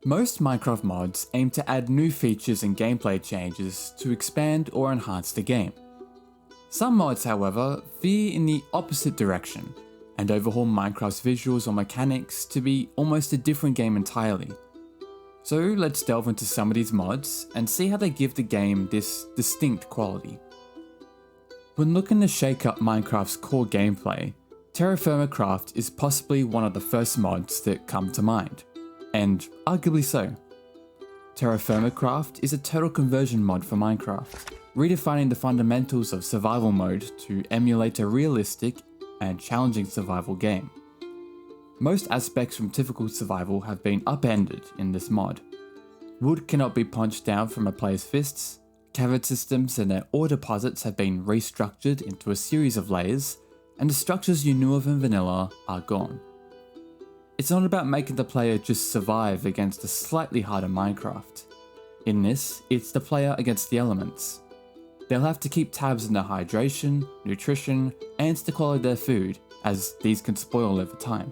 Most Minecraft mods aim to add new features and gameplay changes to expand or enhance the game. Some mods, however, veer in the opposite direction and overhaul Minecraft's visuals or mechanics to be almost a different game entirely. So let's delve into some of these mods and see how they give the game this distinct quality. When looking to shake up Minecraft's core gameplay, TerraFirmaCraft is possibly one of the first mods that come to mind, and arguably so. TerraFirmaCraft is a total conversion mod for Minecraft, redefining the fundamentals of survival mode to emulate a realistic and challenging survival game. Most aspects from typical survival have been upended in this mod. Wood cannot be punched down from a player's fists, cavern systems and their ore deposits have been restructured into a series of layers, and the structures you knew of in vanilla are gone. It's not about making the player just survive against a slightly harder Minecraft. In this, it's the player against the elements. They'll have to keep tabs on their hydration, nutrition, and the quality of their food, as these can spoil over time.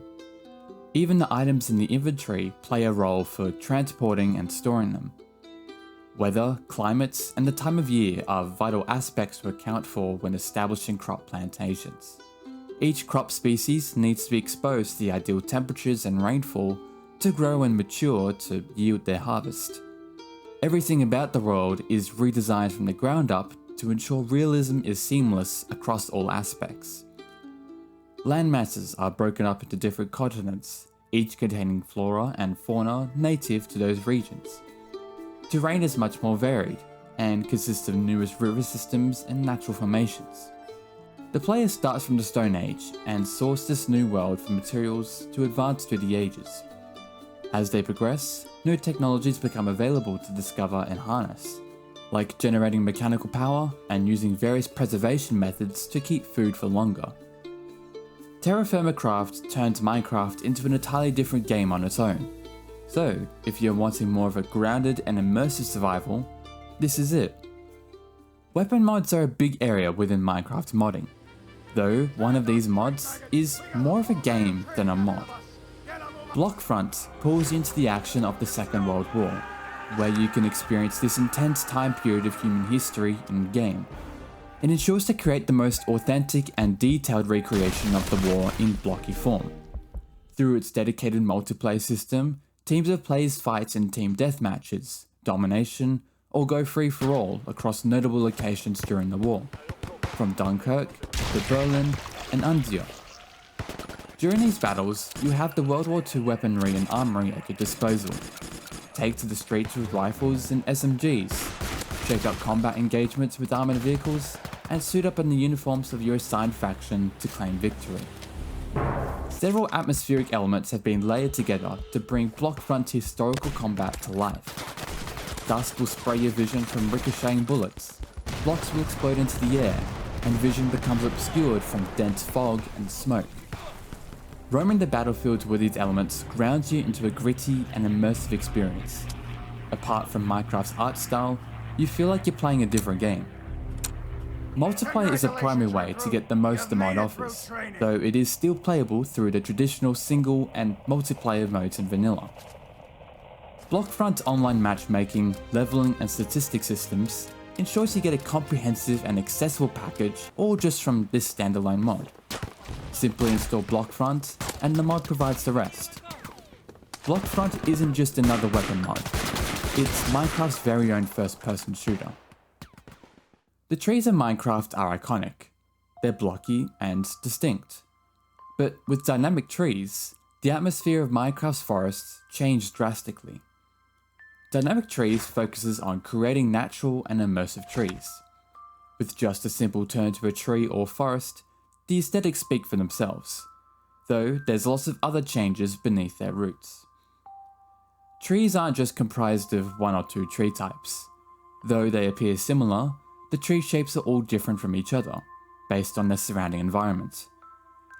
Even the items in the inventory play a role for transporting and storing them. Weather, climates, and the time of year are vital aspects to account for when establishing crop plantations. Each crop species needs to be exposed to the ideal temperatures and rainfall to grow and mature to yield their harvest. Everything about the world is redesigned from the ground up to ensure realism is seamless across all aspects. Land masses are broken up into different continents, each containing flora and fauna native to those regions. Terrain is much more varied, and consists of numerous river systems and natural formations. The player starts from the Stone Age and sources this new world for materials to advance through the ages. As they progress, new technologies become available to discover and harness, like generating mechanical power and using various preservation methods to keep food for longer. TerraFirmaCraft turns Minecraft into an entirely different game on its own. So, if you're wanting more of a grounded and immersive survival, this is it. Weapon mods are a big area within Minecraft modding, though one of these mods is more of a game than a mod. BlockFront pulls you into the action of the Second World War, where you can experience this intense time period of human history in the game. It ensures to create the most authentic and detailed recreation of the war in blocky form. Through its dedicated multiplayer system, teams of players fight in team deathmatches, domination, or go free for all across notable locations during the war, from Dunkirk to Berlin and Anzio. During these battles, you have the World War II weaponry and armory at your disposal. Take to the streets with rifles and SMGs, shake up combat engagements with armoured vehicles, and suit up in the uniforms of your assigned faction to claim victory. Several atmospheric elements have been layered together to bring BlockFront's historical combat to life. Dust will spray your vision from ricocheting bullets, blocks will explode into the air, and vision becomes obscured from dense fog and smoke. Roaming the battlefields with these elements grounds you into a gritty and immersive experience. Apart from Minecraft's art style, you feel like you're playing a different game. Multiplayer is a primary way to get the most the mod offers, though it is still playable through the traditional single and multiplayer modes in vanilla. BlockFront's online matchmaking, leveling and statistics systems ensures you get a comprehensive and accessible package all just from this standalone mod. Simply install BlockFront and the mod provides the rest. BlockFront isn't just another weapon mod, it's Minecraft's very own first-person shooter. The trees in Minecraft are iconic. They're blocky and distinct. But with dynamic trees, the atmosphere of Minecraft's forests changed drastically. Dynamic trees focuses on creating natural and immersive trees. With just a simple turn to a tree or forest, the aesthetics speak for themselves, though there's lots of other changes beneath their roots. Trees aren't just comprised of one or two tree types. Though they appear similar, the tree shapes are all different from each other, based on their surrounding environment.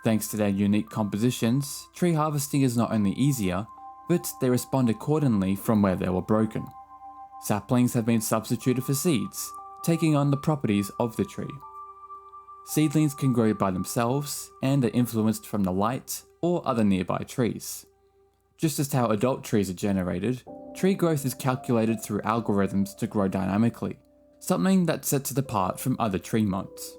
Thanks to their unique compositions, tree harvesting is not only easier, but they respond accordingly from where they were broken. Saplings have been substituted for seeds, taking on the properties of the tree. Seedlings can grow by themselves and are influenced from the light or other nearby trees. Just as how adult trees are generated, tree growth is calculated through algorithms to grow dynamically, something that sets it apart from other tree mods.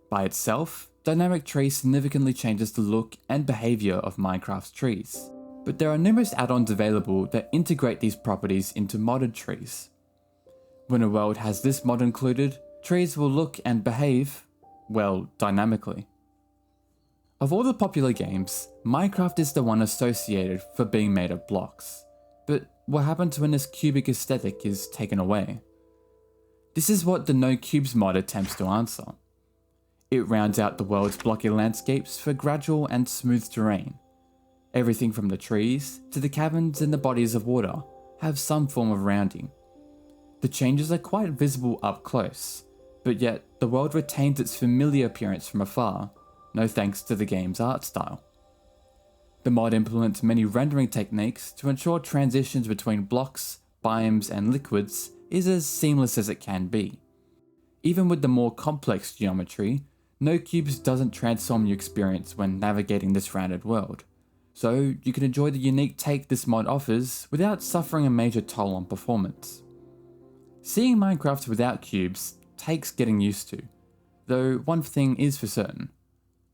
By itself, Dynamic Tree significantly changes the look and behaviour of Minecraft's trees, but there are numerous add-ons available that integrate these properties into modded trees. When a world has this mod included, trees will look and behave, well, dynamically. Of all the popular games, Minecraft is the one associated for being made of blocks, but what happens when this cubic aesthetic is taken away? This is what the NoCubes mod attempts to answer. It rounds out the world's blocky landscapes for gradual and smooth terrain. Everything from the trees to the caverns and the bodies of water have some form of rounding. The changes are quite visible up close, but yet the world retains its familiar appearance from afar, no thanks to the game's art style. The mod implements many rendering techniques to ensure transitions between blocks, biomes and liquids is as seamless as it can be. Even with the more complex geometry, NoCubes doesn't transform your experience when navigating this rounded world, so you can enjoy the unique take this mod offers without suffering a major toll on performance. Seeing Minecraft without cubes takes getting used to, though one thing is for certain: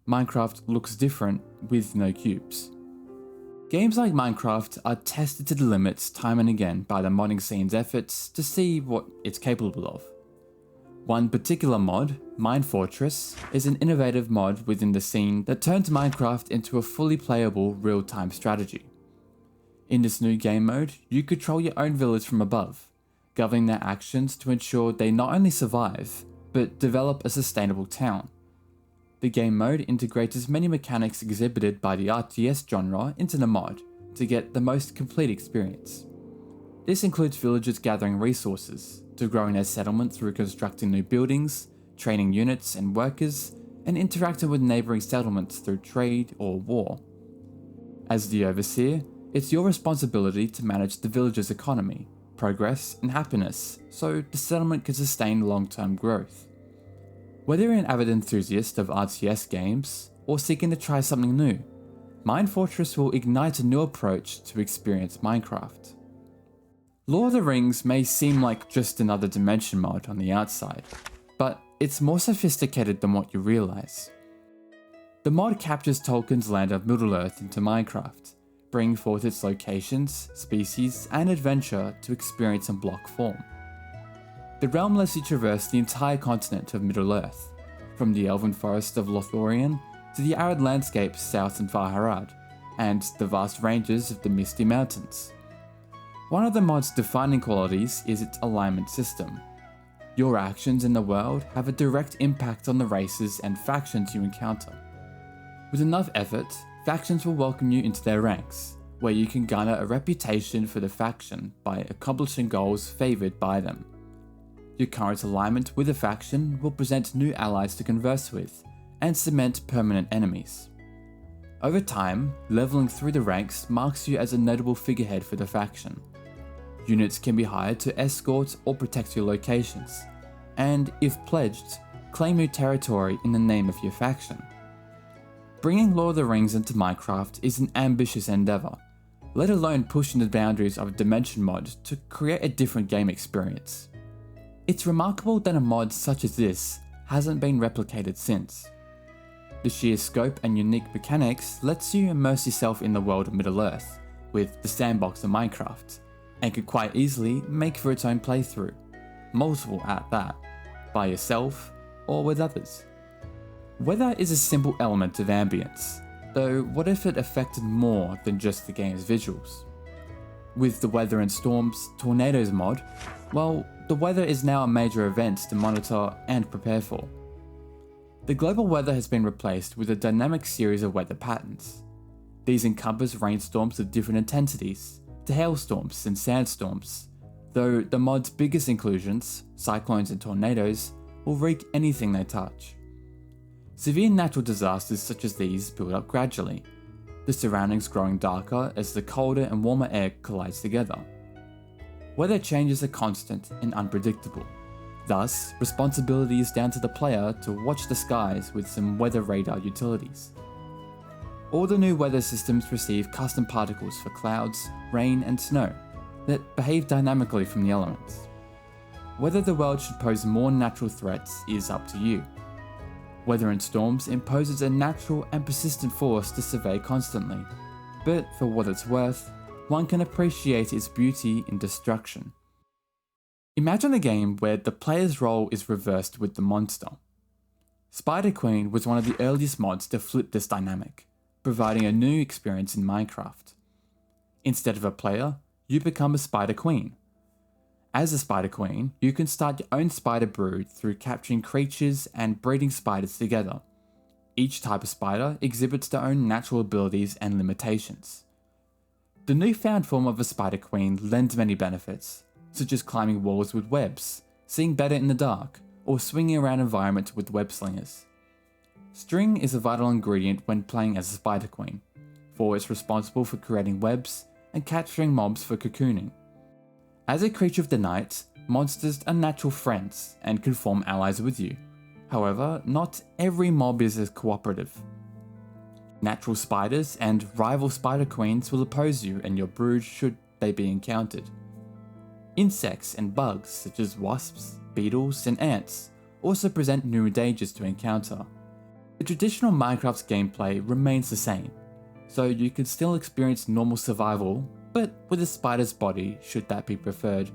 Minecraft looks different with no cubes. Games like Minecraft are tested to the limits time and again by the modding scene's efforts to see what it's capable of. One particular mod, MineFortress, is an innovative mod within the scene that turns Minecraft into a fully playable real-time strategy. In this new game mode, you control your own village from above, governing their actions to ensure they not only survive, but develop a sustainable town. The game mode integrates as many mechanics exhibited by the RTS genre into the mod to get the most complete experience. This includes villagers gathering resources, to growing their settlement through constructing new buildings, training units and workers, and interacting with neighbouring settlements through trade or war. As the overseer, it's your responsibility to manage the village's economy, progress and happiness so the settlement can sustain long-term growth. Whether you're an avid enthusiast of RTS games or seeking to try something new, MineFortress will ignite a new approach to experience Minecraft. Lord of the Rings may seem like just another dimension mod on the outside, but it's more sophisticated than what you realise. The mod captures Tolkien's land of Middle-earth into Minecraft, bringing forth its locations, species, and adventure to experience in block form. The realm lets you traverse the entire continent of Middle-earth, from the elven forest of Lothlorien to the arid landscapes south in Far-Harad, and the vast ranges of the Misty Mountains. One of the mod's defining qualities is its alignment system. Your actions in the world have a direct impact on the races and factions you encounter. With enough effort, factions will welcome you into their ranks, where you can garner a reputation for the faction by accomplishing goals favoured by them. Your current alignment with a faction will present new allies to converse with, and cement permanent enemies. Over time, leveling through the ranks marks you as a notable figurehead for the faction. Units can be hired to escort or protect your locations, and if pledged, claim new territory in the name of your faction. Bringing Lord of the Rings into Minecraft is an ambitious endeavour, let alone pushing the boundaries of a dimension mod to create a different game experience. It's remarkable that a mod such as this hasn't been replicated since. The sheer scope and unique mechanics lets you immerse yourself in the world of Middle-earth, with the sandbox of Minecraft, and could quite easily make for its own playthrough, multiple at that, by yourself or with others. Weather is a simple element of ambience, though what if it affected more than just the game's visuals? With the Weather and Storms Tornadoes mod, well, the weather is now a major event to monitor and prepare for. The global weather has been replaced with a dynamic series of weather patterns. These encompass rainstorms of different intensities, to hailstorms and sandstorms, though the mod's biggest inclusions, cyclones and tornadoes, will wreak anything they touch. Severe natural disasters such as these build up gradually, the surroundings growing darker as the colder and warmer air collides together. Weather changes are constant and unpredictable, thus responsibility is down to the player to watch the skies with some weather radar utilities. All the new weather systems receive custom particles for clouds, rain and snow, that behave dynamically from the elements. Whether the world should pose more natural threats is up to you. Weather and storms imposes a natural and persistent force to survey constantly, but for what it's worth, one can appreciate its beauty in destruction. Imagine a game where the player's role is reversed with the monster. Spider Queen was one of the earliest mods to flip this dynamic, providing a new experience in Minecraft. Instead of a player, you become a Spider Queen. As a Spider Queen, you can start your own spider brood through capturing creatures and breeding spiders together. Each type of spider exhibits their own natural abilities and limitations. The newfound form of a Spider Queen lends many benefits, such as climbing walls with webs, seeing better in the dark, or swinging around environments with web slingers. String is a vital ingredient when playing as a Spider Queen, for it's responsible for creating webs and capturing mobs for cocooning. As a creature of the night, monsters are natural friends and can form allies with you. However, not every mob is as cooperative. Natural spiders and rival spider queens will oppose you and your brood should they be encountered. Insects and bugs such as wasps, beetles, and ants also present new dangers to encounter. The traditional Minecraft's gameplay remains the same, so you can still experience normal survival, but with a spider's body should that be preferred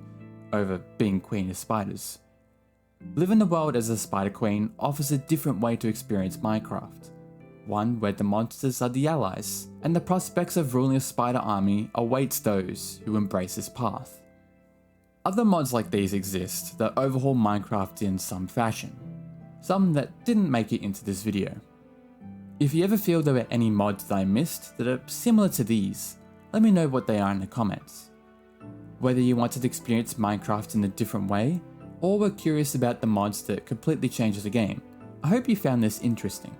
over being queen of spiders. Living the world as a Spider Queen offers a different way to experience Minecraft, one where the monsters are the allies, and the prospects of ruling a spider army awaits those who embrace this path. Other mods like these exist that overhaul Minecraft in some fashion, some that didn't make it into this video. If you ever feel there were any mods that I missed that are similar to these, let me know what they are in the comments. Whether you wanted to experience Minecraft in a different way, or were curious about the mods that completely change the game, I hope you found this interesting.